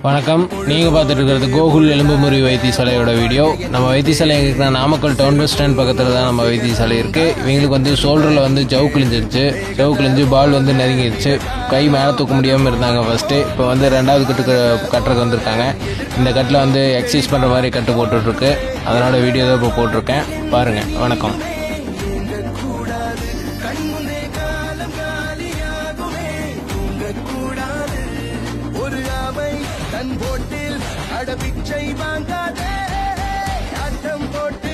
வணக்கம். நீங்கள் பார்த்துட்டு இருக்கிறது கோகுல் எலும்பு முறிவு வைத்தியசாலையோட வீடியோ. நம்ம வைத்தியசாலை எங்கே இருக்கிற நாமக்கல் டவுன் பஸ் ஸ்டாண்ட் பக்கத்தில் தான் நம்ம வைத்தியசாலை இருக்குது. இவங்களுக்கு வந்து ஷோல்டரில் வந்து ஜவு கிழிஞ்சு பால் வந்து நெருங்கிடுச்சு. கை மேலே தூக்க முடியாமல் இருந்தாங்க ஃபஸ்ட்டு. இப்போ வந்து ரெண்டாவது கட்டுறதுக்கு வந்திருக்காங்க. இந்த கட்டில் வந்து எக்ஸசைஸ் பண்ணுற மாதிரி கட்டு போட்டுட்ருக்கு. அதனோட வீடியோ தான் இப்போ போட்டிருக்கேன், பாருங்கள். வணக்கம். தன் போட்டில் அடபிச்சை வாங்காதே, ஆட்டம் போட்டு